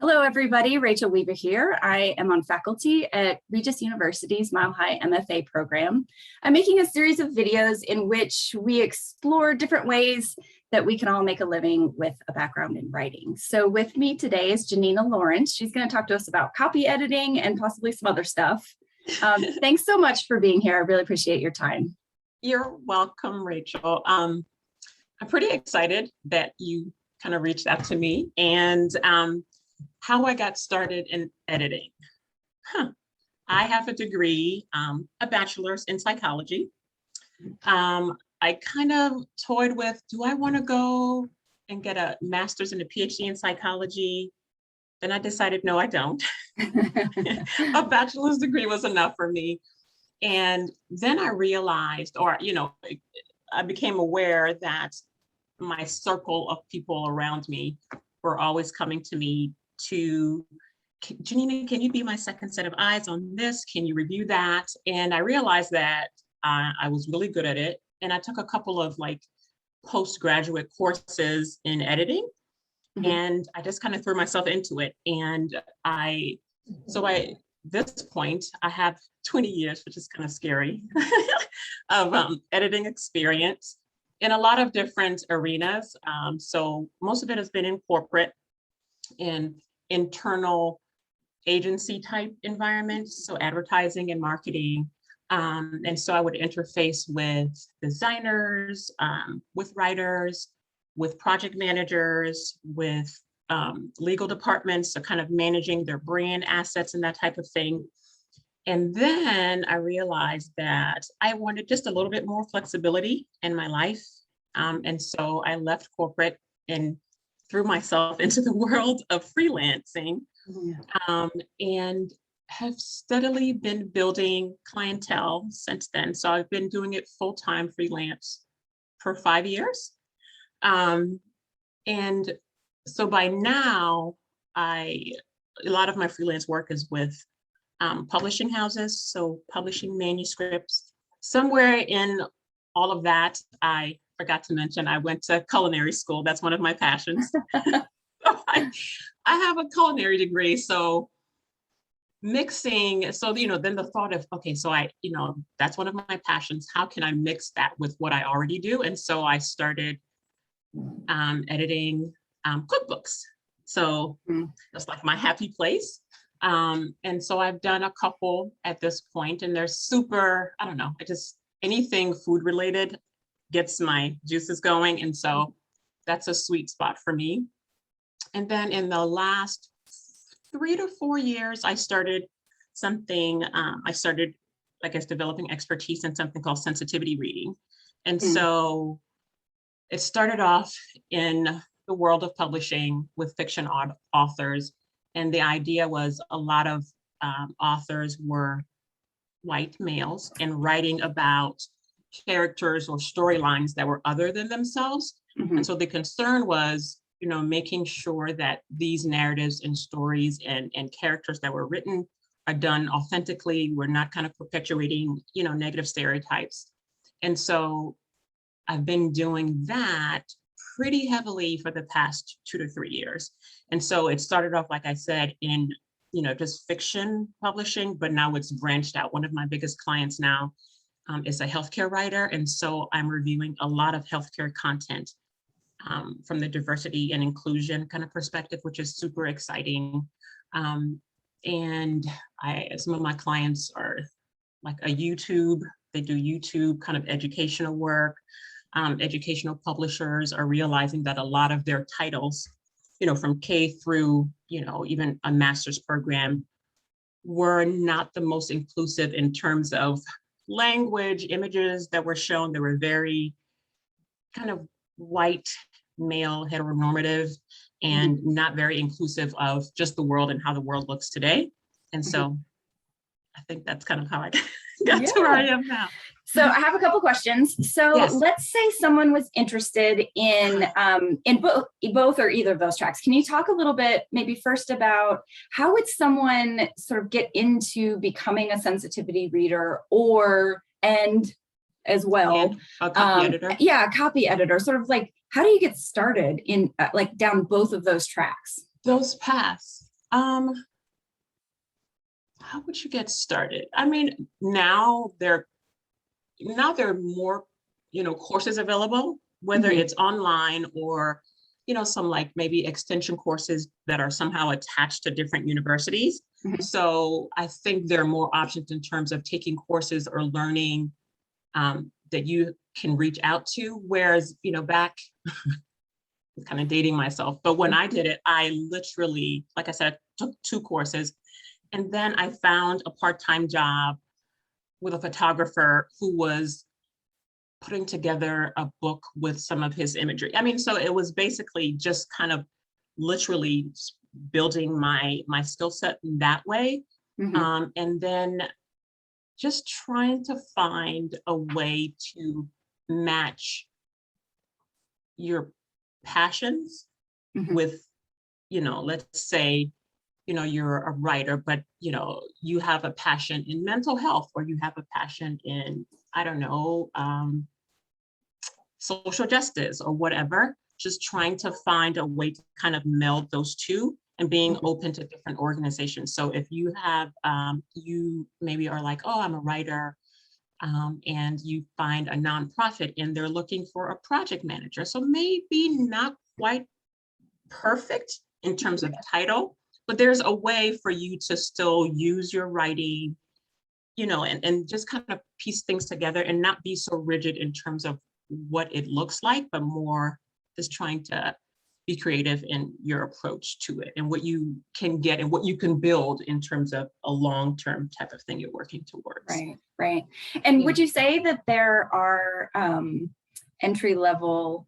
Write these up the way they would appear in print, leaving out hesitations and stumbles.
Hello, everybody. Rachel Weaver here. I am on faculty at Regis University's Mile High MFA program. I'm making a series of videos in which we explore different ways that we can all make a living with a background in writing. So with me today is Janina Lawrence. She's going to talk to us about copy editing and possibly some other stuff. Thanks so much for being here. I really appreciate your time. You're welcome, Rachel. I'm pretty excited that you kind of reached out to me and how I got started in editing. I have a degree, a bachelor's in psychology. I kind of toyed with, do I want to go and get a master's and a PhD in psychology? Then I decided, no, I don't. A bachelor's degree was enough for me. And then I realized, I became aware that my circle of people around me were always coming to me to, Janina, can you be my second set of eyes on this? Can you review that? And I realized that I was really good at it. And I took a couple of postgraduate courses in editing. And I just kind of threw myself into it. And this point, I have 20 years, which is kind of scary, of editing experience in a lot of different arenas. So most of it has been in corporate and internal agency type environments, so advertising and marketing. And so I would interface with designers, with writers, with project managers, with legal departments, so kind of managing their brand assets and that type of thing. And then I realized that I wanted just a little bit more flexibility in my life. And so I left corporate and threw myself into the world of freelancing, and have steadily been building clientele since then. So I've been doing it full-time freelance for 5 years. And so by now, a lot of my freelance work is with publishing houses, so publishing manuscripts. Somewhere in all of that, I forgot to mention, I went to culinary school. That's one of my passions. So I have a culinary degree, so mixing, so then the thought of, okay, so that's one of my passions. How can I mix that with what I already do? And so I started editing cookbooks. So that's like my happy place. And so I've done a couple at this point, and they're super, anything food related gets my juices going. And so that's a sweet spot for me. And then in the last 3 to 4 years, I started developing expertise in something called sensitivity reading. And so it started off in the world of publishing with fiction authors. And the idea was a lot of authors were white males and writing about characters or storylines that were other than themselves. And so the concern was, making sure that these narratives and stories and characters that were written are done authentically. We're not kind of perpetuating, negative stereotypes. And so I've been doing that pretty heavily for the past 2 to 3 years. And so it started off, like I said, in, just fiction publishing, but now it's branched out. One of my biggest clients now is a healthcare writer. And so I'm reviewing a lot of healthcare content from the diversity and inclusion kind of perspective, which is super exciting. And some of my clients are like they do YouTube kind of educational work. Educational publishers are realizing that a lot of their titles, from K through, even a master's program, were not the most inclusive in terms of language, images that were shown. They were very kind of white, male, heteronormative, and not very inclusive of just the world and how the world looks today. And so I think that's kind of how I got to where I am now. So I have a couple questions. So let's say someone was interested in both or either of those tracks. Can you talk a little bit, maybe first about how would someone sort of get into becoming a sensitivity reader and as well? And a copy editor? Yeah, a copy editor. Sort of like, how do you get started in down both of those tracks? Those paths. How would you get started? I mean, now there are more, courses available, whether Mhm. it's online or, some like maybe extension courses that are somehow attached to different universities. Mhm. So I think there are more options in terms of taking courses or learning that you can reach out to. Whereas, back, kind of dating myself, but when I did it, I literally, like I said, took 2 courses, and then I found a part-time job with a photographer who was putting together a book with some of his imagery. I mean, so it was basically just kind of literally building my skill set in that way. Mhm. And then just trying to find a way to match your passions Mhm. with, let's say, you're a writer, but you have a passion in mental health, or you have a passion in, I don't know, social justice or whatever, just trying to find a way to kind of meld those two and being Mhm. open to different organizations. So if you have, you maybe are like, oh, I'm a writer, and you find a nonprofit and they're looking for a project manager. So maybe not quite perfect in terms of title, but there's a way for you to still use your writing, and just kind of piece things together and not be so rigid in terms of what it looks like, but more just trying to be creative in your approach to it and what you can get and what you can build in terms of a long-term type of thing you're working towards. Right, right. And Yeah. would you say that there are entry level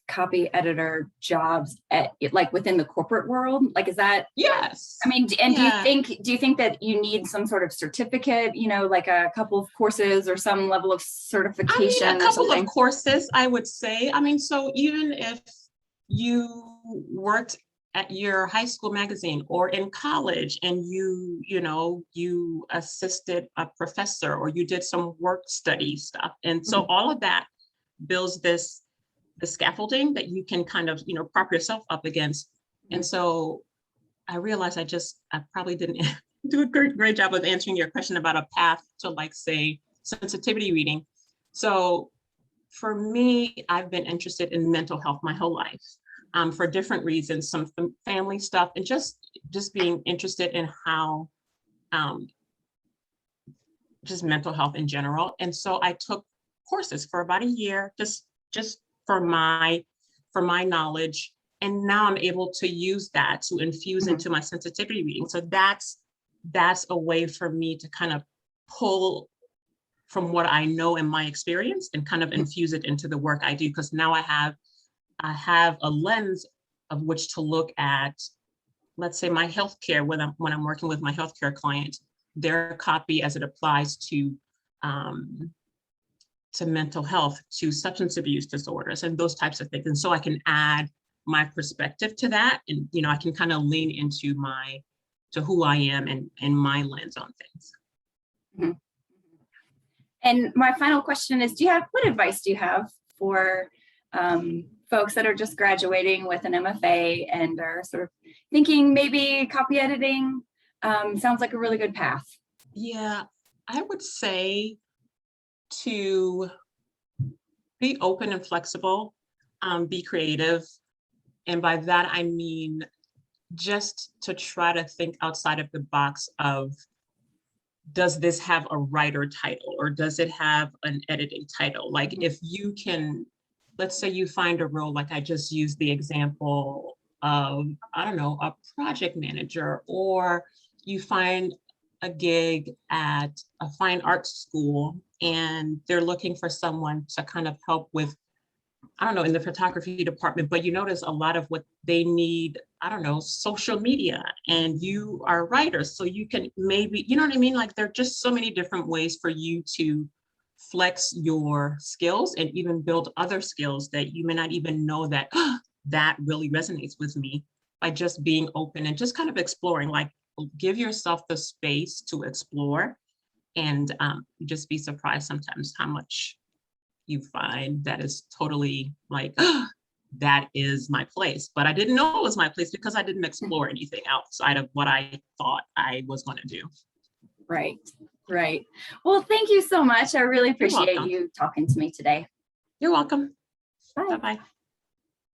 copy editor jobs at like within the corporate world? Like, is that, I Yes. mean, and Yeah. do you think that you need some sort of certificate, like a couple of courses or some level of I mean, a certification or couple of something? courses, I would say. I mean, so even if you worked at your high school magazine or in college and you assisted a professor or you did some work study stuff. And so Mhm. all of that builds the scaffolding that you can kind of, prop yourself up against. And Mhm. so I realized I probably didn't do a great job of answering your question about a path to, like, say, sensitivity reading. So for me, I've been interested in mental health my whole life, for different reasons, some family stuff, and just being interested in how, um, just mental health in general. And so I took courses for about a year, just for my knowledge. And now I'm able to use that to infuse Mhm. into my sensitivity reading. So that's a way for me to kind of pull from what I know in my experience and kind of Mhm. infuse it into the work I do. Because now I have a lens of which to look at, let's say, my healthcare when I'm working with my healthcare client, their copy as it applies um, to mental health, to substance abuse disorders, and those types of things. And so I can add my perspective to that, and I can kind of lean into to who I am and my lens on things. Mhm. And my final question is, what advice do you have for folks that are just graduating with an MFA and are sort of thinking maybe copy editing sounds like a really good path? Yeah, I would say to be open and flexible, be creative. And by that, I mean just to try to think outside of the box of, does this have a writer title or does it have an editing title? Like, Mhm. if you can, let's say you find a role, like I just used the example of, I don't know, a project manager, or you find a gig at a fine arts school and they're looking for someone to kind of help with, I don't know, in the photography department, but you notice a lot of what they need, I don't know, social media, and you are a writer. So you can maybe, you know what I mean? Like, there are just so many different ways for you to flex your skills and even build other skills that you may not even know that, that really resonates with me, by just being open and just kind of exploring. Like, give yourself the space to explore, and you just be surprised sometimes how much you find that is totally like, that is my place. But I didn't know it was my place because I didn't explore anything outside of what I thought I was going to do. Right, right. Well, thank you so much. I really appreciate welcome. you talking to me today. You're welcome. Bye. Bye-bye.